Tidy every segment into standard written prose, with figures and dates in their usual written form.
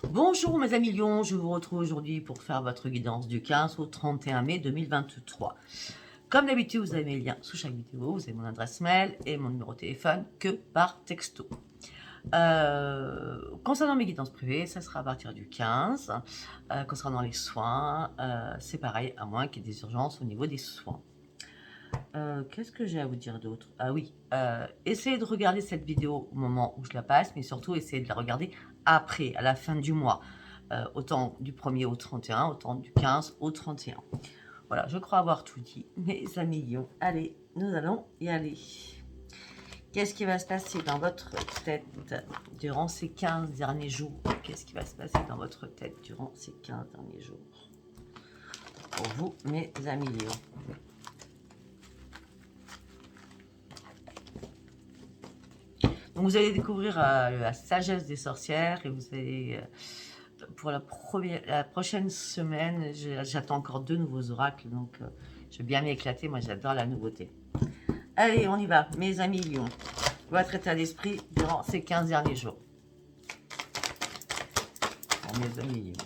Bonjour mes amis Lions, je vous retrouve aujourd'hui pour faire votre guidance du 15 au 31 mai 2023. Comme d'habitude, vous avez mes liens sous chaque vidéo, vous avez mon adresse mail et mon numéro de téléphone que par texto. Concernant mes guidances privées, ça sera à partir du 15. Concernant les soins, c'est pareil, à moins qu'il y ait des urgences au niveau des soins. Qu'est-ce que j'ai à vous dire d'autre? Ah oui, essayez de regarder cette vidéo au moment où je la passe, mais surtout essayez de la regarder après, à la fin du mois. Autant du 1er au 31, autant du 15 au 31. Voilà, je crois avoir tout dit, mes amis lions. Allez, nous allons y aller. Qu'est-ce qui va se passer dans votre tête durant ces 15 derniers jours? Qu'est-ce qui va se passer dans votre tête durant ces 15 derniers jours? Pour vous, mes amis lions. Donc vous allez découvrir la sagesse des sorcières et vous allez, pour la prochaine semaine, j'attends encore 2 nouveaux oracles, donc je vais bien m'éclater, moi j'adore la nouveauté. Allez, on y va, mes amis lions. Votre état d'esprit durant ces 15 derniers jours. Pour mes amis lions.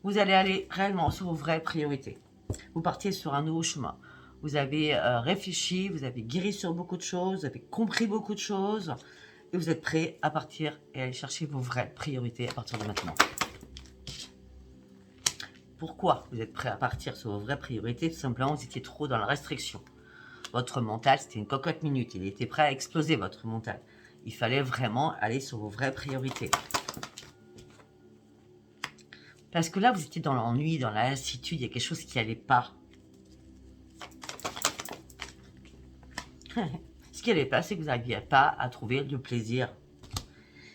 Vous allez aller réellement sur vos vraies priorités. Vous partiez sur un nouveau chemin. Vous avez réfléchi, vous avez guéri sur beaucoup de choses, vous avez compris beaucoup de choses, et vous êtes prêt à partir et à aller chercher vos vraies priorités à partir de maintenant. Pourquoi vous êtes prêt à partir sur vos vraies priorités? Tout simplement, vous étiez trop dans la restriction. Votre mental, c'était une cocotte minute. Il était prêt à exploser, votre mental. Il fallait vraiment aller sur vos vraies priorités. Parce que là, vous étiez dans l'ennui, dans la lassitude, il y a quelque chose qui n'allait pas. Ce qui n'allait pas, c'est que vous n'arriviez pas à trouver le plaisir.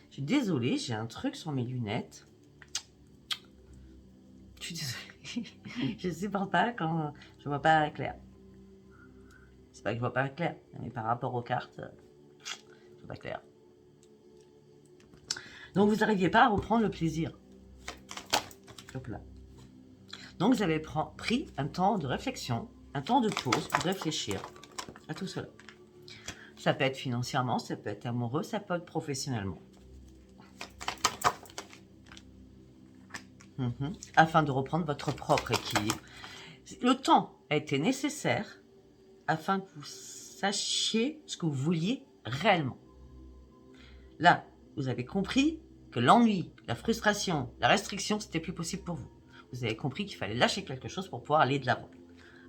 Je suis désolée, j'ai un truc sur mes lunettes. Je suis désolée. Je ne supporte pas quand je ne vois pas clair. C'est pas que je ne vois pas clair, mais par rapport aux cartes, je ne vois pas clair. Donc vous n'arriviez pas à reprendre le plaisir. Hop là. Donc vous avez pris un temps de réflexion, un temps de pause pour réfléchir à tout cela. Ça peut être financièrement, ça peut être amoureux, ça peut être professionnellement. Afin de reprendre votre propre équilibre. Le temps a été nécessaire afin que vous sachiez ce que vous vouliez réellement. Là, vous avez compris que l'ennui, la frustration, la restriction, c'était plus possible pour vous. Vous avez compris qu'il fallait lâcher quelque chose pour pouvoir aller de l'avant,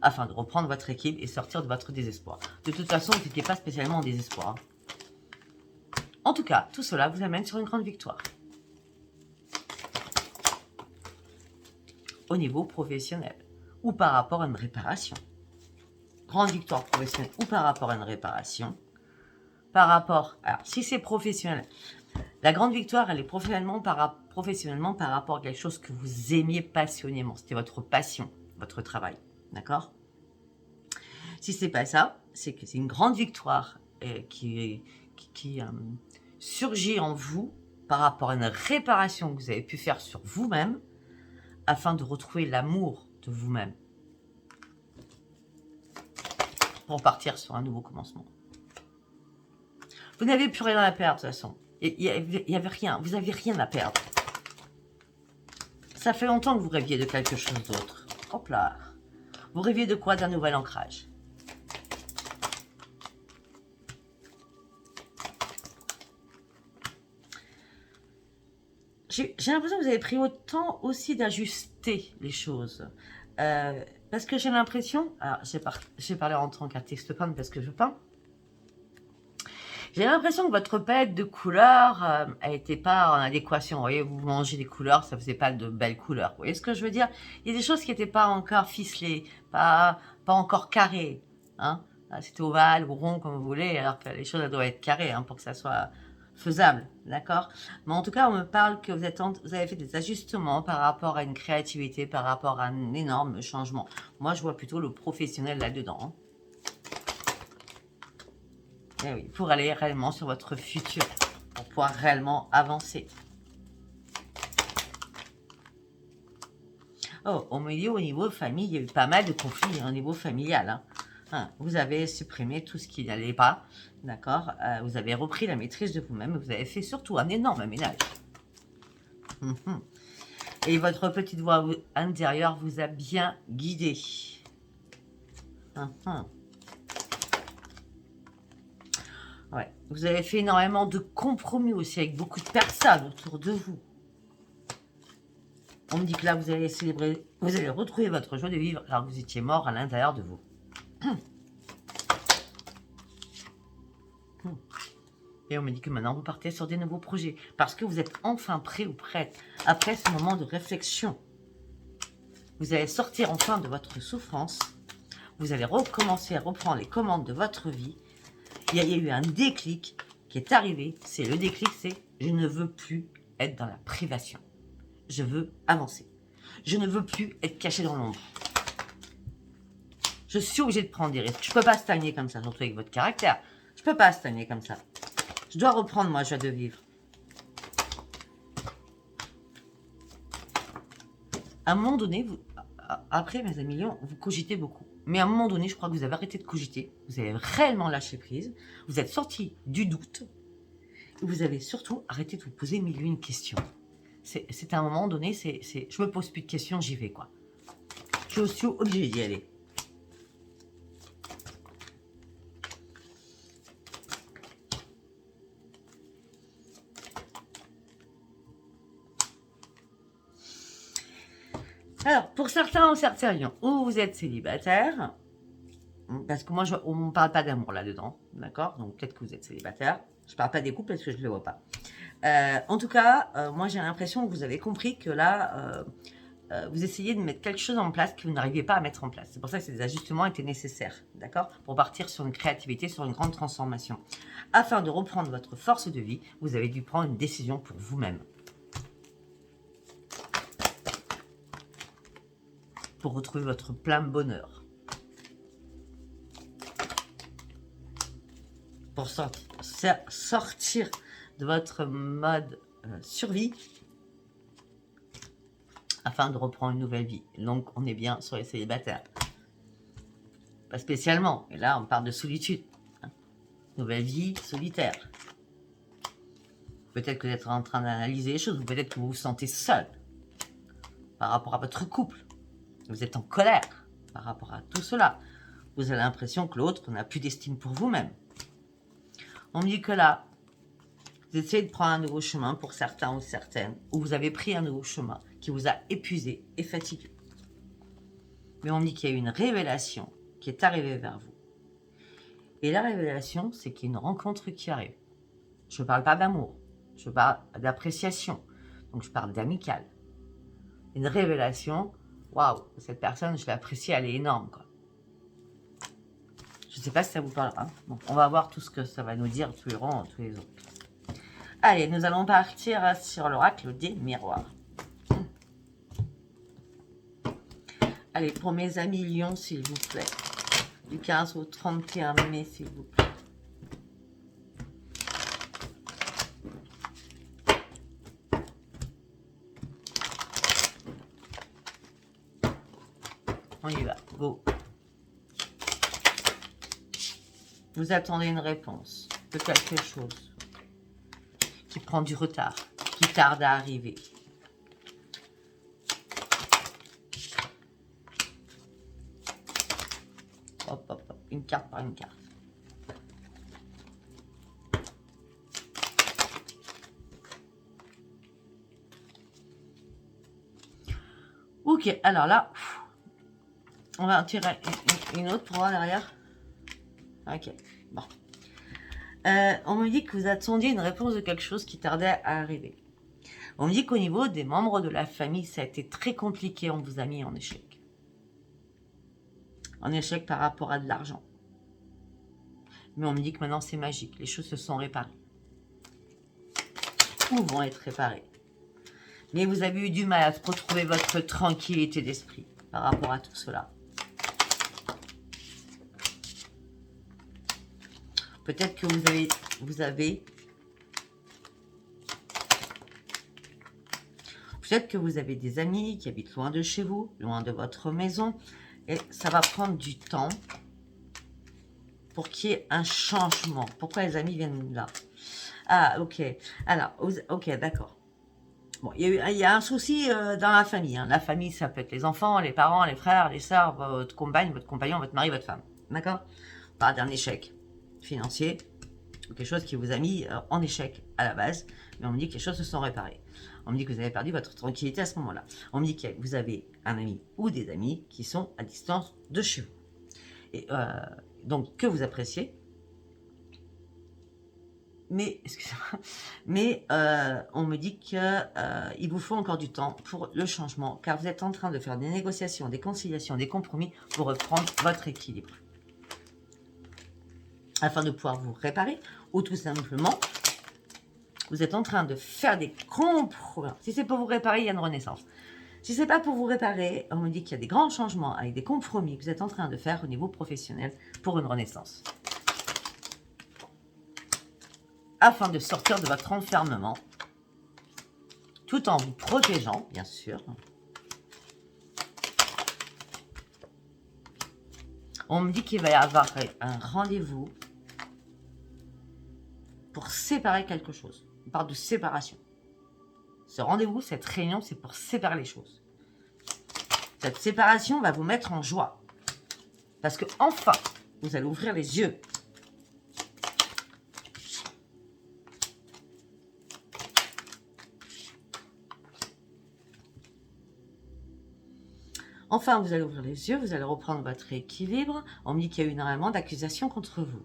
afin de reprendre votre équilibre et sortir de votre désespoir. De toute façon, vous n'étiez pas spécialement en désespoir. En tout cas, tout cela vous amène sur une grande victoire. Au niveau professionnel, ou par rapport à une réparation. Grande victoire professionnelle ou par rapport à une réparation. Par rapport, alors si c'est professionnel, la grande victoire, elle est professionnellement par rapport à quelque chose que vous aimiez passionnément. C'était votre passion, votre travail. D'accord? Si c'est pas ça, c'est que c'est une grande victoire qui surgit en vous par rapport à une réparation que vous avez pu faire sur vous-même afin de retrouver l'amour de vous-même pour partir sur un nouveau commencement. Vous n'avez plus rien à perdre de toute façon. Il y avait rien, vous n'aviez rien à perdre. Ça fait longtemps que vous rêviez de quelque chose d'autre. Hop là. Vous rêviez de quoi? D'un nouvel ancrage. J'ai l'impression que vous avez pris autant aussi d'ajuster les choses. Parce que j'ai l'impression... Alors, j'ai parlé en tant qu'artiste peintre parce que je peins. J'ai l'impression que votre palette de couleurs n'était pas en adéquation. Vous voyez, vous mangez des couleurs, ça ne faisait pas de belles couleurs. Vous voyez ce que je veux dire? Il y a des choses qui n'étaient pas encore ficelées, pas encore carrées. Hein? C'était ovale ou rond, comme vous voulez, alors que les choses elles doivent être carrées pour que ça soit faisable. D'accord? Mais en tout cas, on me parle que vous avez fait des ajustements par rapport à une créativité, par rapport à un énorme changement. Moi, je vois plutôt le professionnel là-dedans. Eh oui, pour aller réellement sur votre futur, pour pouvoir réellement avancer. Oh, au milieu, au niveau famille, il y a eu pas mal de conflits au niveau familial. Vous avez supprimé tout ce qui n'allait pas, d'accord? Vous avez repris la maîtrise de vous-même, vous avez fait surtout un énorme ménage. Mhm. Et votre petite voix intérieure vous a bien guidé. Mhm. Ouais. Vous avez fait énormément de compromis aussi avec beaucoup de personnes autour de vous. On me dit que là, vous allez célébrer, vous allez retrouver votre joie de vivre alors que vous étiez mort à l'intérieur de vous. Et on me dit que maintenant, vous partez sur des nouveaux projets parce que vous êtes enfin prêt ou prête. Après ce moment de réflexion, vous allez sortir enfin de votre souffrance. Vous allez recommencer à reprendre les commandes de votre vie. Il y a eu un déclic qui est arrivé. C'est le déclic, c'est je ne veux plus être dans la privation. Je veux avancer. Je ne veux plus être caché dans l'ombre. Je suis obligée de prendre des risques. Je ne peux pas stagner comme ça, surtout avec votre caractère. Je ne peux pas stagner comme ça. Je dois reprendre ma joie de vivre. À un moment donné, après, mes amis lions, vous cogitez beaucoup. Mais à un moment donné, je crois que vous avez arrêté de cogiter. Vous avez réellement lâché prise. Vous êtes sorti du doute. Et vous avez surtout arrêté de vous poser mille et une questions. C'est à un moment donné, je me pose plus de questions, j'y vais, quoi. Je suis obligée d'y aller. Alors, pour certains ou certains, ou vous êtes célibataire, parce que moi, on ne parle pas d'amour là-dedans, d'accord? Donc, peut-être que vous êtes célibataire. Je ne parle pas des couples parce que je ne les vois pas. En tout cas, moi, j'ai l'impression que vous avez compris que là, vous essayez de mettre quelque chose en place que vous n'arriviez pas à mettre en place. C'est pour ça que ces ajustements étaient nécessaires, d'accord? Pour partir sur une créativité, sur une grande transformation. Afin de reprendre votre force de vie, vous avez dû prendre une décision pour vous-même. Pour retrouver votre plein bonheur. Pour sortir de votre mode survie afin de reprendre une nouvelle vie. Donc, on est bien sur les célibataires. Pas spécialement, mais là, on parle de solitude. Hein. Nouvelle vie solitaire. Peut-être que vous êtes en train d'analyser les choses, ou peut-être que vous vous sentez seul par rapport à votre couple. Vous êtes en colère par rapport à tout cela. Vous avez l'impression que l'autre n'a plus d'estime pour vous-même. On me dit que là, vous essayez de prendre un nouveau chemin pour certains ou certaines, ou vous avez pris un nouveau chemin qui vous a épuisé et fatigué. Mais on me dit qu'il y a eu une révélation qui est arrivée vers vous. Et la révélation, c'est qu'il y a une rencontre qui arrive. Je ne parle pas d'amour, je parle d'appréciation, donc je parle d'amical. Une révélation, waouh, cette personne, je l'apprécie, elle est énorme, quoi. Je ne sais pas si ça vous parle. Hein. Bon, on va voir tout ce que ça va nous dire, tous les rangs, tous les autres. Allez, nous allons partir sur l'oracle des miroirs. Allez, pour mes amis lions, s'il vous plaît. Du 15 au 31 mai, s'il vous plaît. On y va, go. Vous attendez une réponse de quelque chose qui prend du retard, qui tarde à arriver. Hop, hop, hop, une carte par une carte. Ok, alors là, on va en tirer une autre pour voir derrière. Ok, bon. On me dit que vous attendiez une réponse de quelque chose qui tardait à arriver. On me dit qu'au niveau des membres de la famille, ça a été très compliqué, on vous a mis en échec. En échec par rapport à de l'argent. Mais on me dit que maintenant c'est magique, les choses se sont réparées. Ou vont être réparées. Mais vous avez eu du mal à retrouver votre tranquillité d'esprit par rapport à tout cela. Peut-être que peut-être que vous avez des amis qui habitent loin de chez vous, loin de votre maison, et ça va prendre du temps pour qu'il y ait un changement. Pourquoi les amis viennent là? Ah, ok. Alors, ok, d'accord. Bon, il y a un souci dans la famille. Hein. La famille, ça peut être les enfants, les parents, les frères, les sœurs, votre compagne, votre compagnon, votre mari, votre femme. D'accord? On parle d'un échec financier, ou quelque chose qui vous a mis en échec à la base, mais on me dit que les choses se sont réparées. On me dit que vous avez perdu votre tranquillité à ce moment-là. On me dit que vous avez un ami ou des amis qui sont à distance de chez vous. Et donc, que vous appréciez. Mais, excusez-moi, mais on me dit qu'il vous faut encore du temps pour le changement, car vous êtes en train de faire des négociations, des conciliations, des compromis pour reprendre votre équilibre. Afin de pouvoir vous réparer, ou tout simplement, vous êtes en train de faire des compromis. Si c'est pour vous réparer, il y a une renaissance. Si c'est pas pour vous réparer, on me dit qu'il y a des grands changements avec des compromis que vous êtes en train de faire au niveau professionnel pour une renaissance. Afin de sortir de votre enfermement, tout en vous protégeant, bien sûr. On me dit qu'il va y avoir un rendez-vous pour séparer quelque chose. On parle de séparation. Ce rendez-vous, cette réunion, c'est pour séparer les choses. Cette séparation va vous mettre en joie. Parce que enfin, vous allez ouvrir les yeux. Enfin, vous allez ouvrir les yeux, vous allez reprendre votre équilibre. On me dit qu'il y a eu énormément d'accusations contre vous.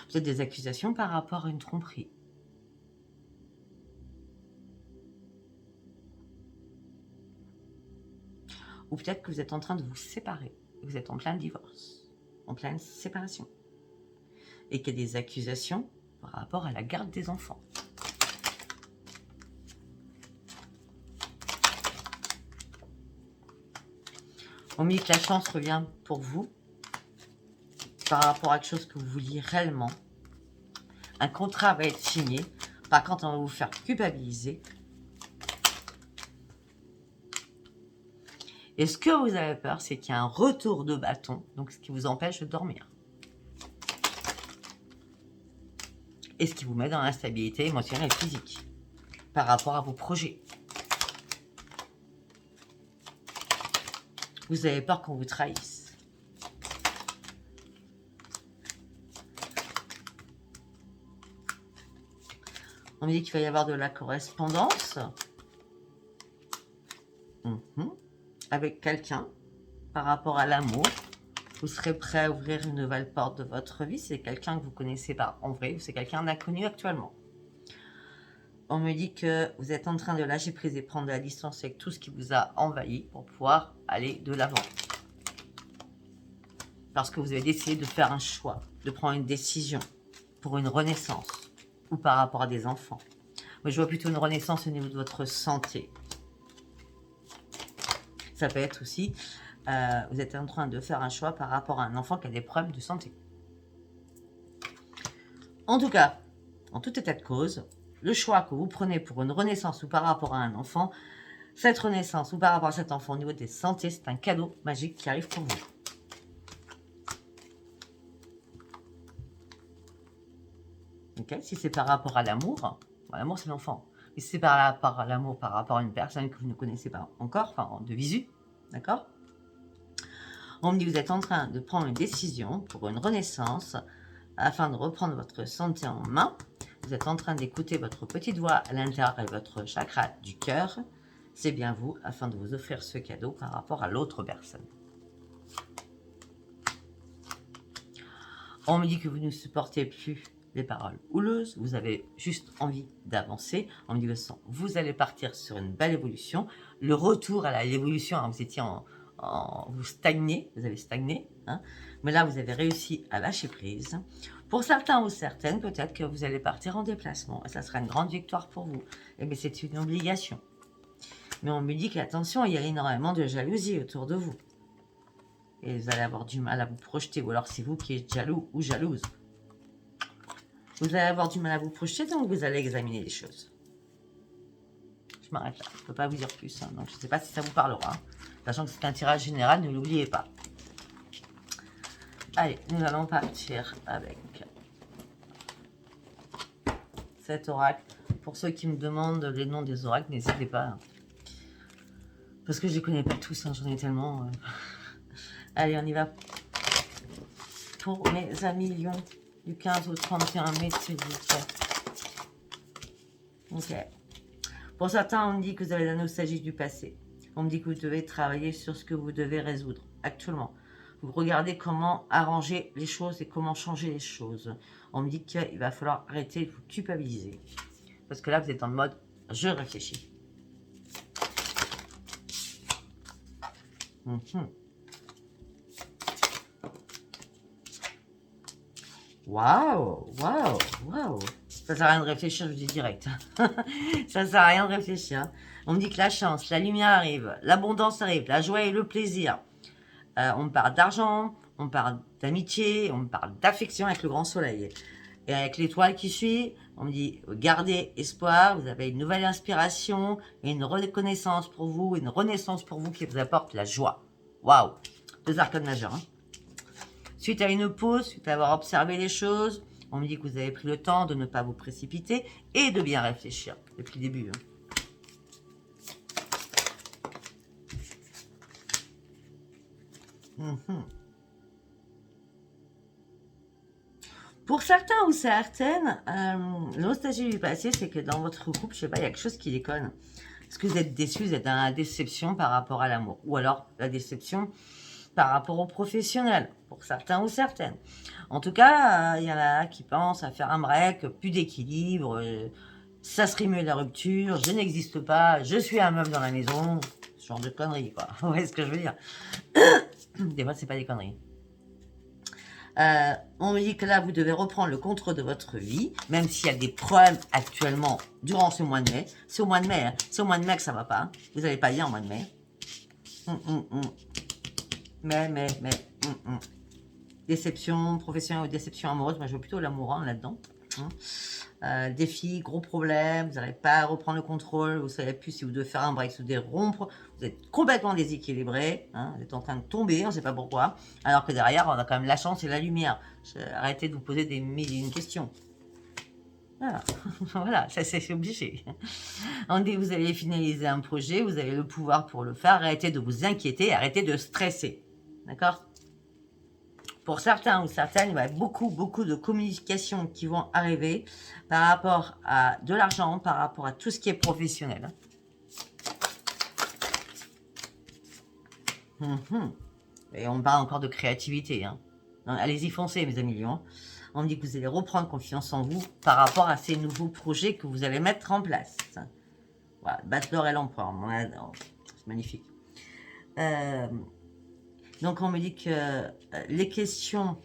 Peut-être des accusations par rapport à une tromperie. Ou peut-être que vous êtes en train de vous séparer. Vous êtes en plein divorce, en pleine séparation. Et qu'il y a des accusations par rapport à la garde des enfants. On me dit que la chance revient pour vous par rapport à quelque chose que vous vouliez réellement. Un contrat va être signé. Par contre, on va vous faire culpabiliser. Et ce que vous avez peur, c'est qu'il y a un retour de bâton, donc ce qui vous empêche de dormir. Et ce qui vous met dans l'instabilité émotionnelle et physique par rapport à vos projets. Vous avez peur qu'on vous trahisse. On me dit qu'il va y avoir de la correspondance avec quelqu'un par rapport à l'amour. Vous serez prêt à ouvrir une nouvelle porte de votre vie. C'est quelqu'un que vous ne connaissez pas en vrai ou c'est quelqu'un d'inconnu actuellement. On me dit que vous êtes en train de lâcher prise et prendre de la distance avec tout ce qui vous a envahi pour pouvoir aller de l'avant. Parce que vous avez décidé de faire un choix, de prendre une décision pour une renaissance ou par rapport à des enfants. Moi, je vois plutôt une renaissance au niveau de votre santé. Ça peut être aussi, vous êtes en train de faire un choix par rapport à un enfant qui a des problèmes de santé. En tout cas, en tout état de cause, le choix que vous prenez pour une renaissance ou par rapport à un enfant, cette renaissance ou par rapport à cet enfant au niveau des santé, c'est un cadeau magique qui arrive pour vous. Okay. Si c'est par rapport à l'amour, l'amour c'est l'enfant. Et si c'est par rapport à l'amour, par rapport à une personne que vous ne connaissez pas encore, enfin de visu, d'accord? On me dit que vous êtes en train de prendre une décision pour une renaissance afin de reprendre votre santé en main. Vous êtes en train d'écouter votre petite voix à l'intérieur et votre chakra du cœur. C'est bien vous, afin de vous offrir ce cadeau par rapport à l'autre personne. On me dit que vous ne supportez plus les paroles houleuses, vous avez juste envie d'avancer. On me dit que vous allez partir sur une belle évolution. Le retour à l'évolution, hein, vous étiez vous stagnez, vous avez stagné, hein, mais là vous avez réussi à lâcher prise. Pour certains ou certaines, peut-être que vous allez partir en déplacement et ça sera une grande victoire pour vous. Et bien c'est une obligation. Mais on me dit qu'attention, il y a énormément de jalousie autour de vous. Et vous allez avoir du mal à vous projeter, ou alors c'est vous qui êtes jaloux ou jalouse. Vous allez avoir du mal à vous projeter, donc vous allez examiner les choses. Je m'arrête là, je ne peux pas vous dire plus, hein, donc je ne sais pas si ça vous parlera. Sachant que c'est un tirage général, ne l'oubliez pas. Allez, nous allons partir avec cet oracle pour ceux qui me demandent les noms des oracles, n'hésitez pas. Hein. Parce que je les connais pas tous, hein, j'en ai tellement. Allez, on y va. Pour mes amis Lion, du 15 au 31 mai, s'il vous plaît. Ok. Pour certains, on me dit que vous avez la nostalgie du passé. On me dit que vous devez travailler sur ce que vous devez résoudre actuellement. Vous regardez comment arranger les choses et comment changer les choses. On me dit qu'il va falloir arrêter de vous culpabiliser. Parce que là, vous êtes dans le mode « je réfléchis ». Waouh, waouh, waouh. Ça sert à rien de réfléchir, je vous dis direct. Ça sert à rien de réfléchir. On me dit que la chance, la lumière arrive, l'abondance arrive, la joie et le plaisir. On me parle d'argent, on me parle d'amitié, on me parle d'affection avec le grand soleil. Et avec l'étoile qui suit, on me dit gardez espoir, vous avez une nouvelle inspiration et une reconnaissance pour vous, une renaissance pour vous qui vous apporte la joie. Waouh. 2 arcanes majeures. Hein. Suite à une pause, suite à avoir observé les choses, on me dit que vous avez pris le temps de ne pas vous précipiter et de bien réfléchir depuis le début. Hein. Pour certains ou certaines, la nostalgie du passé, c'est que dans votre couple, je sais pas, il y a quelque chose qui déconne. Est-ce que vous êtes déçu, vous êtes dans la déception par rapport à l'amour? Ou alors la déception par rapport au professionnel, pour certains ou certaines. En tout cas, il y en a qui pensent à faire un break, plus d'équilibre, ça serait mieux la rupture, je n'existe pas, je suis un meuble dans la maison, ce genre de conneries, quoi. Vous voyez ce que je veux dire? Des fois, c'est pas des conneries. On me dit que là, vous devez reprendre le contrôle de votre vie, même s'il y a des problèmes actuellement durant ce mois de mai. C'est au mois de mai, hein. C'est au mois de mai que ça va pas. Hein. Vous n'allez pas bien au mois de mai. Mais. Déception professionnelle ou déception amoureuse. Moi, je veux plutôt l'amour hein, là-dedans. Défi, gros problème. Vous n'arrivez pas à reprendre le contrôle. Vous ne savez plus si vous devez faire un break, si vous devez rompre. Vous êtes complètement déséquilibré. Hein, vous êtes en train de tomber, on ne sait pas pourquoi. Alors que derrière, on a quand même la chance et la lumière. Arrêtez de vous poser des mille et une questions. Voilà, voilà, ça c'est obligé. On dit vous allez finaliser un projet, vous avez le pouvoir pour le faire. Arrêtez de vous inquiéter, arrêtez de stresser. D'accord? Pour certains ou certaines, il va y avoir beaucoup de communications qui vont arriver par rapport à de l'argent, par rapport à tout ce qui est professionnel. Et on parle encore de créativité. Hein. Allez-y, foncez, mes amis lions. On dit que vous allez reprendre confiance en vous par rapport à ces nouveaux projets que vous allez mettre en place. Voilà, Battleur et l'empereur. C'est magnifique. Donc, on me dit que les questions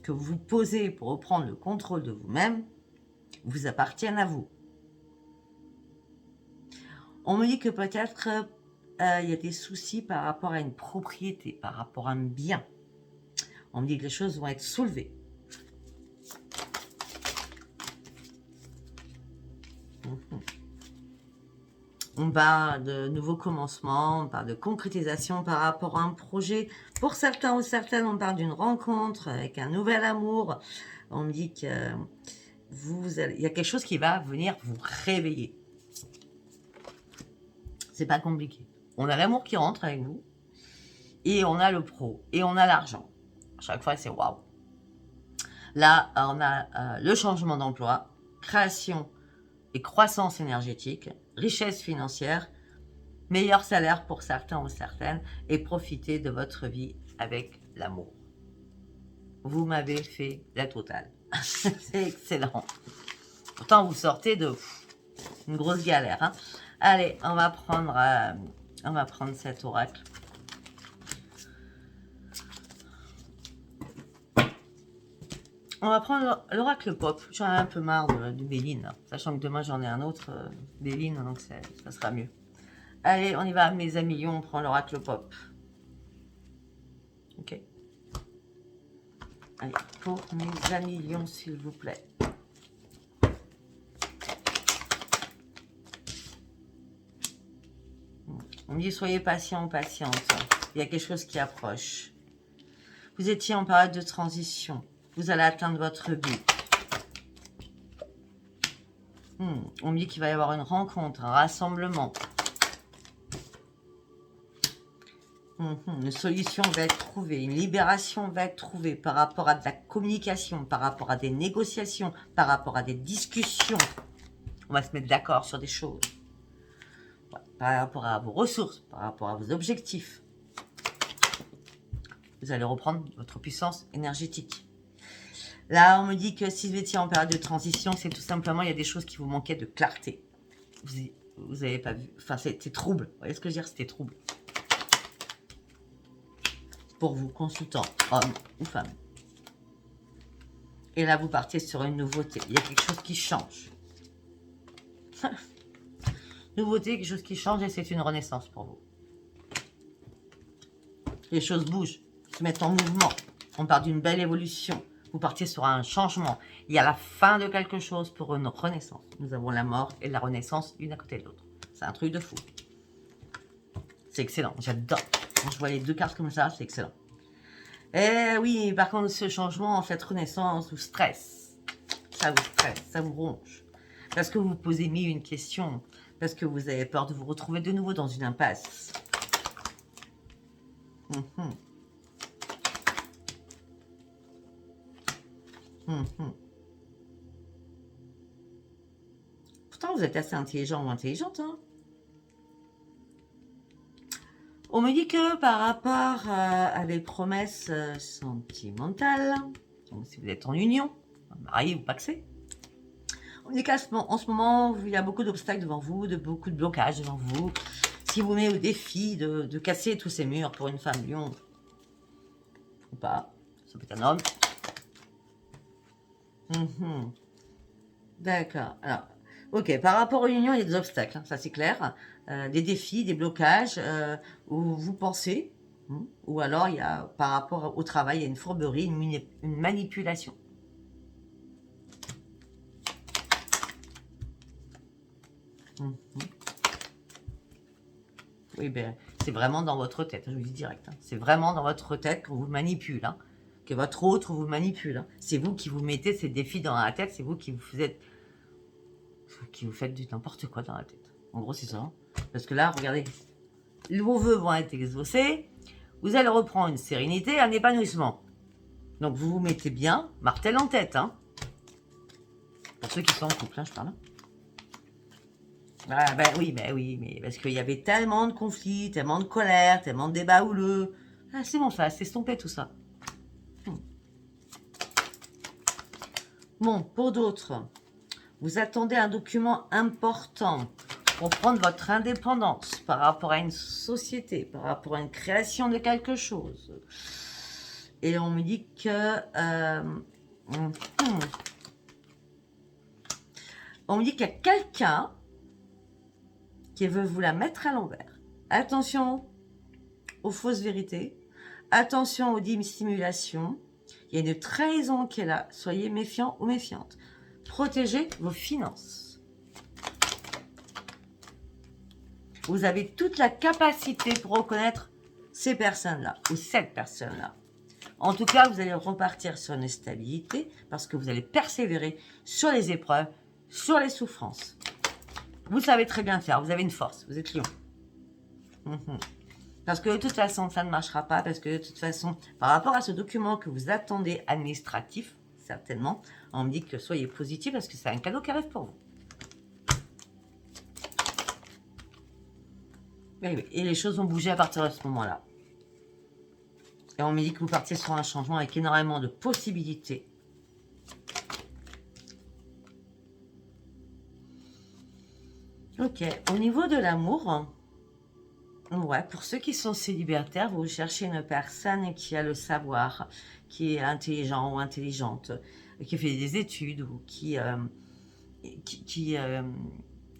que vous posez pour reprendre le contrôle de vous-même vous appartiennent à vous. On me dit que peut-être il y a des soucis par rapport à une propriété, par rapport à un bien. On me dit que les choses vont être soulevées. On parle de nouveaux commencements, on parle de concrétisation par rapport à un projet. Pour certains ou certaines, on parle d'une rencontre avec un nouvel amour. On me dit que il y a quelque chose qui va venir vous réveiller. C'est pas compliqué. On a l'amour qui rentre avec vous, et on a le pro, et on a l'argent. À chaque fois, c'est waouh. Là, on a le changement d'emploi, création et croissance énergétique, richesse financière, meilleur salaire pour certains ou certaines, et profiter de votre vie avec l'amour. Vous m'avez fait la totale. C'est excellent. Pourtant, vous sortez de une grosse galère. Hein. Allez, on va prendre cet oracle. On va prendre l'oracle pop. J'en ai un peu marre de Béline, sachant que demain j'en ai un autre Béline, donc ça sera mieux. Allez, on y va, mes amis lions, on prend l'oracle pop. Ok. Allez, pour mes amis lions, s'il vous plaît. On me dit, soyez patient ou patiente. Il y a quelque chose qui approche. Vous étiez en période de transition. Vous allez atteindre votre but. On me dit qu'il va y avoir une rencontre, un rassemblement. Une solution va être trouvée, une libération va être trouvée par rapport à de la communication, par rapport à des négociations, par rapport à des discussions. On va se mettre d'accord sur des choses. Ouais, par rapport à vos ressources, par rapport à vos objectifs. Vous allez reprendre votre puissance énergétique. Là, on me dit que si vous étiez en période de transition, c'est tout simplement, il y a des choses qui vous manquaient de clarté. Vous n'avez pas vu. Enfin, c'était trouble. Vous voyez ce que je veux dire? C'était trouble. Pour vous, consultant, homme ou femme. Et là, vous partez sur une nouveauté. Il y a quelque chose qui change. Nouveauté, quelque chose qui change et c'est une renaissance pour vous. Les choses bougent, se mettent en mouvement. On part d'une belle évolution. Vous partiez sur un changement. Il y a la fin de quelque chose pour une renaissance. Nous avons la mort et la renaissance l'une à côté de l'autre. C'est un truc de fou. C'est excellent. J'adore. Quand je vois les deux cartes comme ça, c'est excellent. Eh oui, par contre, ce changement, en fait, renaissance, vous stresse. Ça vous stresse, ça vous ronge. Parce que vous vous posez mille une question. Parce que vous avez peur de vous retrouver de nouveau dans une impasse. Pourtant, vous êtes assez intelligent ou intelligente, hein. On me dit que par rapport à des promesses sentimentales, donc si vous êtes en union, marié ou paxé, on me dit qu'en ce moment, il y a beaucoup d'obstacles devant vous, beaucoup de blocages devant vous. Si vous mettez au défi de casser tous ces murs pour une femme lion, ou pas, ça peut être un homme. D'accord. Alors, ok, par rapport aux unions, il y a des obstacles, hein, ça c'est clair. Des défis, des blocages, où vous pensez, ou alors il y a, par rapport au travail, il y a une fourberie, une manipulation. Oui, ben, c'est vraiment dans votre tête, je vous dis direct. Hein. C'est vraiment dans votre tête qu'on vous manipule, hein, que votre autre vous manipule. Hein. C'est vous qui vous mettez ces défis dans la tête, c'est vous qui vous faites du n'importe quoi dans la tête. En gros, c'est ça. Hein. Parce que là, regardez, vos vœux vont être exaucés, vous allez reprendre une sérénité, un épanouissement. Donc, vous vous mettez bien, martel en tête. Hein. Pour ceux qui sont en couple, hein, je parle. Ah, ben oui, mais parce qu'il y avait tellement de conflits, tellement de colère, tellement de débats houleux. Ah, c'est bon, ça a s'estomper tout ça. Bon, pour d'autres, vous attendez un document important pour prendre votre indépendance par rapport à une société, par rapport à une création de quelque chose. Et on me dit que... on me dit qu'il y a quelqu'un qui veut vous la mettre à l'envers. Attention aux fausses vérités. Attention aux dissimulations. Il y a une trahison qui est là. Soyez méfiants ou méfiantes. Protégez vos finances. Vous avez toute la capacité pour reconnaître ces personnes-là ou cette personne-là. En tout cas, vous allez repartir sur une stabilité parce que vous allez persévérer sur les épreuves, sur les souffrances. Vous savez très bien faire, vous avez une force, vous êtes lion. Parce que de toute façon, ça ne marchera pas, parce que de toute façon, par rapport à ce document que vous attendez administratif, certainement, on me dit que soyez positif parce que c'est un cadeau qui arrive pour vous. Et les choses vont bouger à partir de ce moment-là. Et on me dit que vous partiez sur un changement avec énormément de possibilités. Ok, au niveau de l'amour, ouais, pour ceux qui sont célibataires, vous cherchez une personne qui a le savoir, qui est intelligent ou intelligente, qui fait des études ou qui a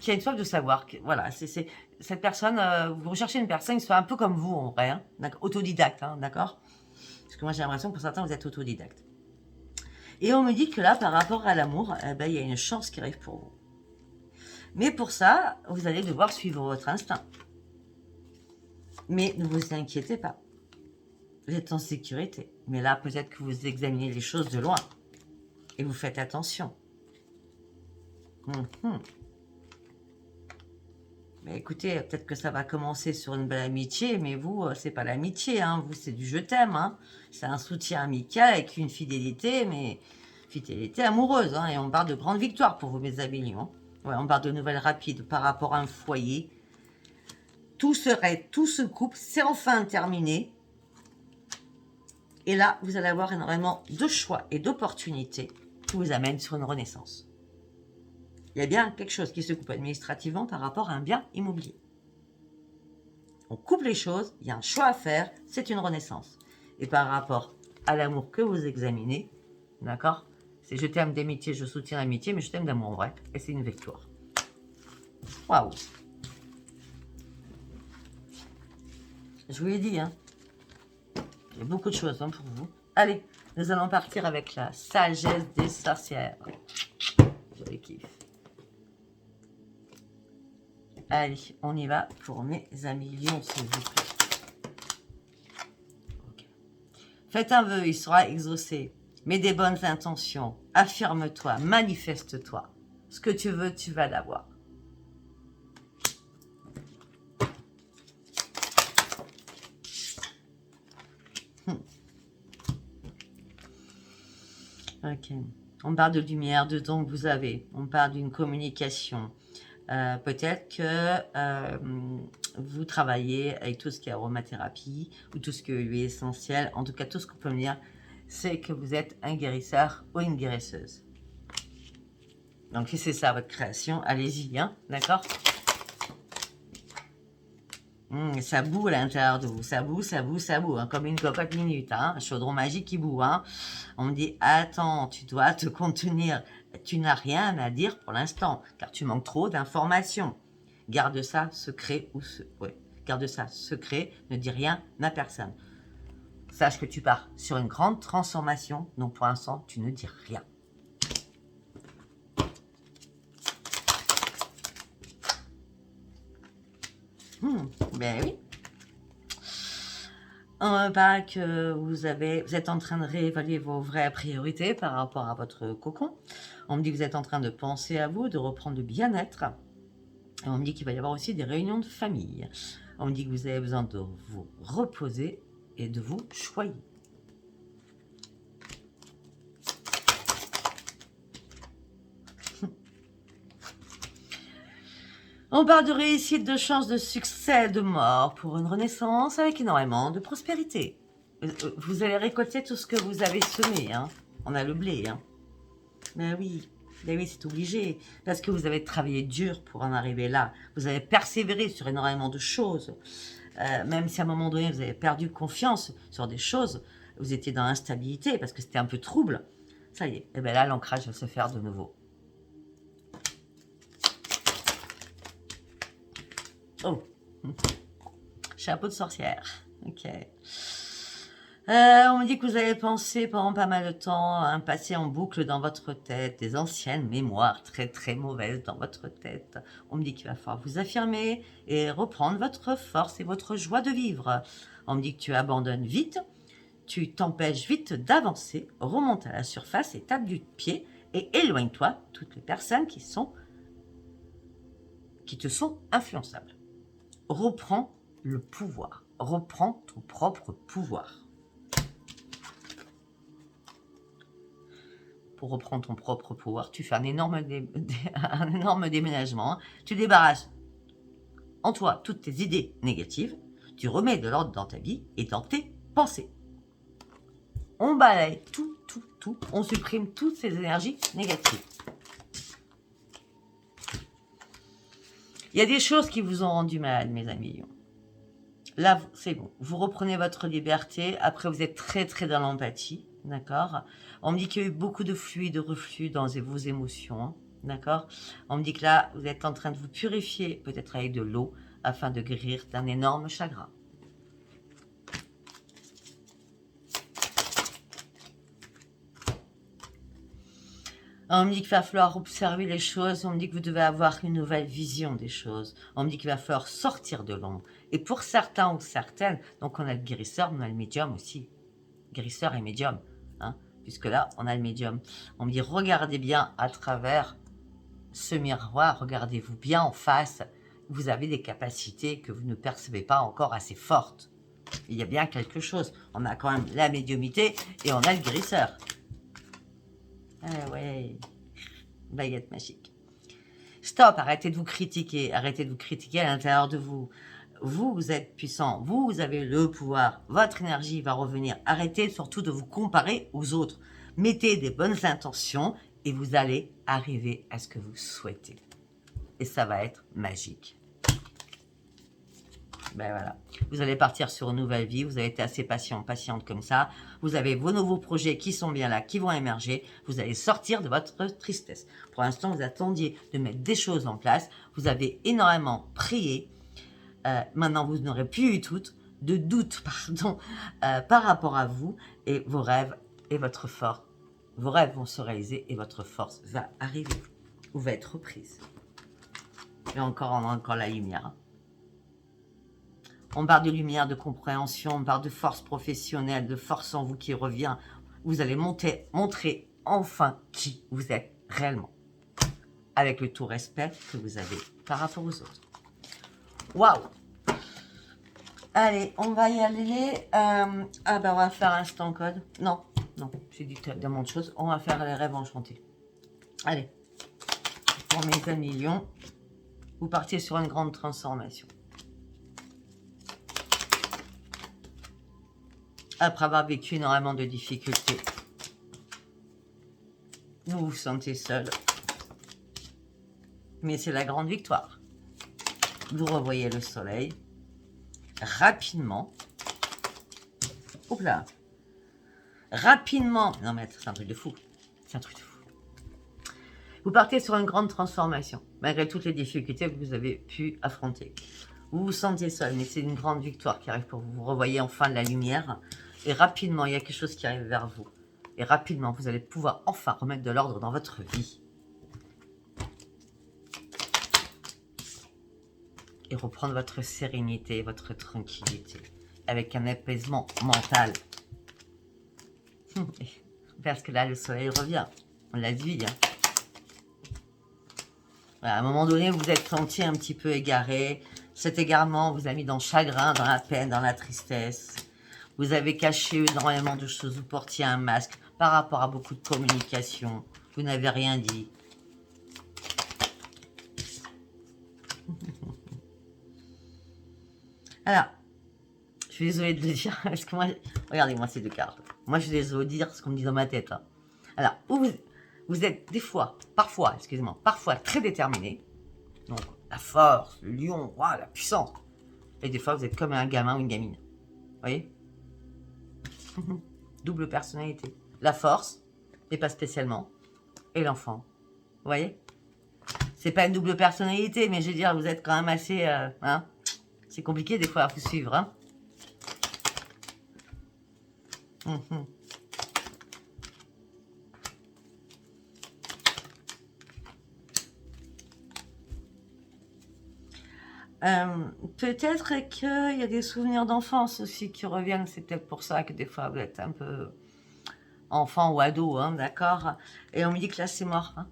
une soif de savoir. Voilà, c'est cette personne, vous recherchez une personne qui soit un peu comme vous en vrai, hein, autodidacte, hein, d'accord? Parce que moi j'ai l'impression que pour certains vous êtes autodidacte. Et on me dit que là, par rapport à l'amour, il y a une chance qui arrive pour vous. Mais pour ça, vous allez devoir suivre votre instinct. Mais ne vous inquiétez pas. Vous êtes en sécurité. Mais là, peut-être que vous examinez les choses de loin. Et vous faites attention. Mhm. Mais écoutez, peut-être que ça va commencer sur une belle amitié, mais vous, c'est pas l'amitié, hein. Vous, c'est du je t'aime, hein. C'est un soutien amical avec une fidélité, mais fidélité amoureuse, hein. Et on parle de grande victoire pour vous, mes amis, hein. Ouais, on parle de nouvelles rapides par rapport à un foyer. Tout se coupe, c'est enfin terminé. Et là, vous allez avoir énormément de choix et d'opportunités qui vous amènent sur une renaissance. Il y a bien quelque chose qui se coupe administrativement par rapport à un bien immobilier. On coupe les choses, il y a un choix à faire, c'est une renaissance. Et par rapport à l'amour que vous examinez, d'accord, c'est je t'aime d'amitié, je soutiens l'amitié, mais je t'aime d'amour en vrai, et c'est une victoire. Waouh! Je vous l'ai dit, hein, il y a beaucoup de choses hein, pour vous. Allez, nous allons partir avec la sagesse des sorcières. Je les kiffe. Allez, on y va pour mes amis lions, s'il vous plaît. Okay. Faites un vœu, il sera exaucé. Mets des bonnes intentions. Affirme-toi, manifeste-toi. Ce que tu veux, tu vas l'avoir. Ok. On parle de lumière, de don que vous avez. On parle d'une communication. Peut-être que vous travaillez avec tout ce qui est aromathérapie ou tout ce qui est huile essentielle. En tout cas, tout ce qu'on peut me dire, c'est que vous êtes un guérisseur ou une guérisseuse. Donc, si c'est ça votre création, allez-y, hein, d'accord? Ça boue à l'intérieur de vous, ça boue, hein, comme une cocotte minute, hein, un chaudron magique qui boue. Hein. On me dit, attends, tu dois te contenir, tu n'as rien à dire pour l'instant, car tu manques trop d'informations. Garde ça secret, garde ça secret, ne dis rien à personne. Sache que tu pars sur une grande transformation, donc pour l'instant, tu ne dis rien. Ben oui. On parle que vous êtes en train de réévaluer vos vraies priorités par rapport à votre cocon. On me dit que vous êtes en train de penser à vous, de reprendre le bien-être. Et on me dit qu'il va y avoir aussi des réunions de famille. On me dit que vous avez besoin de vous reposer et de vous choyer. On parle de réussite, de chance, de succès, de mort pour une renaissance avec énormément de prospérité. Vous allez récolter tout ce que vous avez semé. Hein. On a le blé. Hein. Ben oui, c'est obligé. Parce que vous avez travaillé dur pour en arriver là. Vous avez persévéré sur énormément de choses. Même si à un moment donné, vous avez perdu confiance sur des choses, vous étiez dans l'instabilité parce que c'était un peu trouble. Ça y est, et bien là, l'ancrage va se faire de nouveau. Oh, chapeau de sorcière. Ok. On me dit que vous avez pensé pendant pas mal de temps à un passé en boucle dans votre tête, des anciennes mémoires très très mauvaises dans votre tête. On me dit qu'il va falloir vous affirmer et reprendre votre force et votre joie de vivre. On me dit que tu abandonnes vite, tu t'empêches vite d'avancer, remonte à la surface et tape du pied et éloigne-toi toutes les personnes qui te sont influençables. Reprends le pouvoir, reprends ton propre pouvoir. Pour reprendre ton propre pouvoir, tu fais un énorme déménagement. Hein. Tu débarrasses en toi toutes tes idées négatives. Tu remets de l'ordre dans ta vie et dans tes pensées. On balaye tout. On supprime toutes ces énergies négatives. Il y a des choses qui vous ont rendu malade, mes amis. Là, c'est bon. Vous reprenez votre liberté. Après, vous êtes très, très dans l'empathie. D'accord? On me dit qu'il y a eu beaucoup de flux et de reflux dans vos émotions. Hein, d'accord? On me dit que là, vous êtes en train de vous purifier, peut-être avec de l'eau, afin de guérir d'un énorme chagrin. On me dit qu'il va falloir observer les choses. On me dit que vous devez avoir une nouvelle vision des choses. On me dit qu'il va falloir sortir de l'ombre. Et pour certains ou certaines, donc on a le guérisseur, mais on a le médium aussi. Guérisseur et médium. Hein, puisque là, on a le médium. On me dit, regardez bien à travers ce miroir, regardez-vous bien en face. Vous avez des capacités que vous ne percevez pas encore assez fortes. Il y a bien quelque chose. On a quand même la médiumnité et on a le guérisseur. Ah ouais, baguette magique. Stop, arrêtez de vous critiquer. Arrêtez de vous critiquer à l'intérieur de vous. Vous êtes puissant. Vous avez le pouvoir. Votre énergie va revenir. Arrêtez surtout de vous comparer aux autres. Mettez des bonnes intentions et vous allez arriver à ce que vous souhaitez. Et ça va être magique. Ben voilà. Vous allez partir sur une nouvelle vie. Vous avez été assez patiente comme ça. Vous avez vos nouveaux projets qui sont bien là, qui vont émerger. Vous allez sortir de votre tristesse. Pour l'instant, vous attendiez de mettre des choses en place. Vous avez énormément prié. Maintenant, vous n'aurez plus eu de doute pardon, par rapport à vous et vos rêves et votre force. Vos rêves vont se réaliser et votre force va arriver ou va être reprise. Et encore, on a encore la lumière. On parle de lumière, de compréhension, on parle de force professionnelle, de force en vous qui revient. Vous allez montrer enfin qui vous êtes réellement. Avec le tout respect que vous avez par rapport aux autres. Waouh! Allez, on va y aller. On va faire instant code. Non, j'ai dit tellement de choses. On va faire les rêves enchantés. Allez, pour mes amis lions, vous partez sur une grande transformation. Après avoir vécu énormément de difficultés, vous vous sentez seul. Mais c'est la grande victoire. Vous revoyez le soleil. Rapidement. Oups là. Rapidement. Non mais c'est un truc de fou. C'est un truc de fou. Vous partez sur une grande transformation. Malgré toutes les difficultés que vous avez pu affronter. Vous vous sentez seul, mais c'est une grande victoire qui arrive pour vous. Vous revoyez enfin de la lumière. Et rapidement, il y a quelque chose qui arrive vers vous. Et rapidement, vous allez pouvoir enfin remettre de l'ordre dans votre vie. Et reprendre votre sérénité, votre tranquillité, avec un apaisement mental. Parce que là, le soleil revient. On l'a dit. Hein. Voilà, à un moment donné, vous vous êtes senti un petit peu égaré. Cet égarement vous a mis dans le chagrin, dans la peine, dans la tristesse. Vous avez caché énormément de choses. Vous portiez un masque par rapport à beaucoup de communication. Vous n'avez rien dit. Alors, je suis désolée de le dire, parce que moi, regardez-moi ces deux cartes. Moi, je suis désolée de dire ce qu'on me dit dans ma tête. Hein. Alors, vous êtes des fois, parfois très déterminé. Donc, la force, le lion, wow, la puissance. Et des fois, vous êtes comme un gamin ou une gamine. Vous voyez? Double personnalité. La force, mais pas spécialement. Et l'enfant. Vous voyez? C'est pas une double personnalité, mais je veux dire, vous êtes quand même assez... hein. C'est compliqué des fois à vous suivre. Hein. Peut-être qu'il y a des souvenirs d'enfance aussi qui reviennent. C'est peut-être pour ça que des fois vous êtes un peu enfant ou ado, hein, d'accord? Et on me dit que là c'est mort. Hein.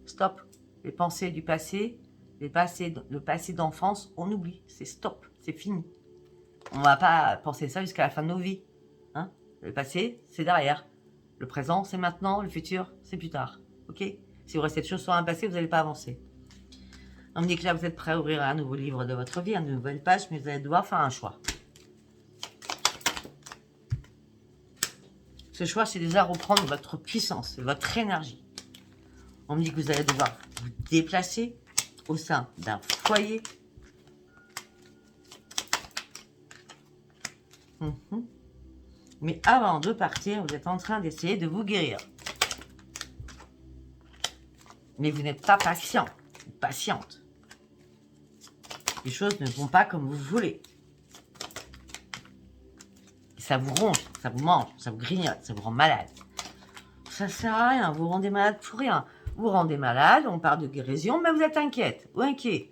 Stop. Les pensées du passé, le passé d'enfance, on oublie. C'est stop. C'est fini. On ne va pas penser ça jusqu'à la fin de nos vies. Hein. Le passé, c'est derrière. Le présent, c'est maintenant. Le futur, c'est plus tard. Ok? Si vous restez toujours sur un passé, vous n'allez pas avancer. On me dit que là, vous êtes prêt à ouvrir un nouveau livre de votre vie, une nouvelle page, mais vous allez devoir faire un choix. Ce choix, c'est déjà reprendre votre puissance, votre énergie. On me dit que vous allez devoir vous déplacer au sein d'un foyer. Mais avant de partir, vous êtes en train d'essayer de vous guérir. Mais vous n'êtes pas patient, patiente. Les choses ne vont pas comme vous voulez. Ça vous ronge, ça vous mange, ça vous grignote, ça vous rend malade. Ça sert à rien, vous vous rendez malade pour rien. Vous vous rendez malade, on parle de guérison, mais vous êtes inquiète ou inquiet.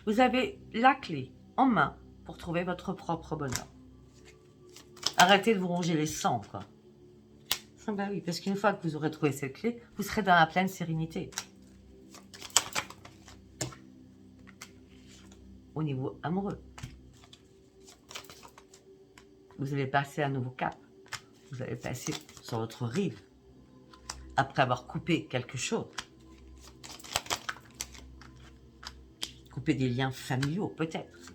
Vous avez la clé en main pour trouver votre propre bonheur. Arrêtez de vous ronger les sangs, quoi. Ah bah oui, parce qu'une fois que vous aurez trouvé cette clé, vous serez dans la pleine sérénité. Au niveau amoureux. Vous allez passer un nouveau cap. Vous allez passer sur votre rive. Après avoir coupé quelque chose. Couper des liens familiaux, peut-être.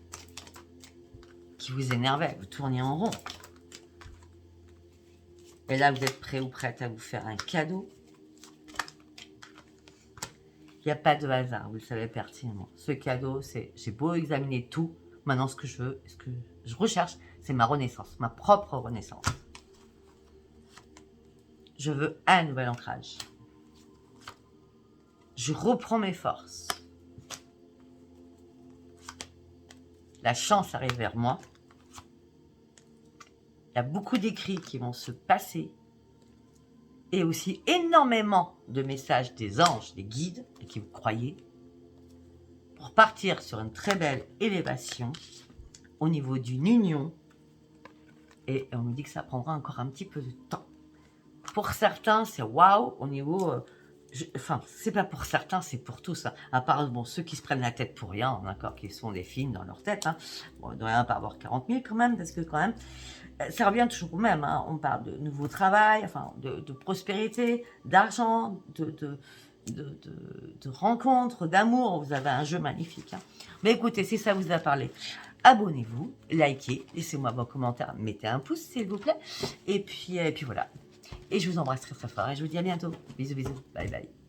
Qui vous énervaient, vous tourniez en rond. Et là, vous êtes prêt ou prête à vous faire un cadeau. Il n'y a pas de hasard, vous le savez pertinemment. Ce cadeau, c'est, j'ai beau examiner tout, maintenant ce que je veux, ce que je recherche, c'est ma renaissance, ma propre renaissance. Je veux un nouvel ancrage. Je reprends mes forces. La chance arrive vers moi. Il y a beaucoup d'écrits qui vont se passer. Et aussi énormément de messages des anges, des guides, et qui vous croyez, pour partir sur une très belle élévation au niveau d'une union. Et on me dit que ça prendra encore un petit peu de temps. Pour certains, c'est waouh au niveau... enfin, c'est pas pour certains, c'est pour tous. Hein. À part bon, ceux qui se prennent la tête pour rien, d'accord, qui sont des films dans leur tête. Hein. Bon, il ne doit rien pas avoir 40 000 quand même, parce que quand même, ça revient toujours au même. Hein. On parle de nouveau travail, enfin, de prospérité, d'argent, de rencontres, d'amour. Vous avez un jeu magnifique. Hein. Mais écoutez, si ça vous a parlé, abonnez-vous, likez, laissez-moi vos commentaires, mettez un pouce s'il vous plaît. Et puis voilà. Et je vous embrasse très très fort et je vous dis à bientôt. Bisous bisous. Bye bye.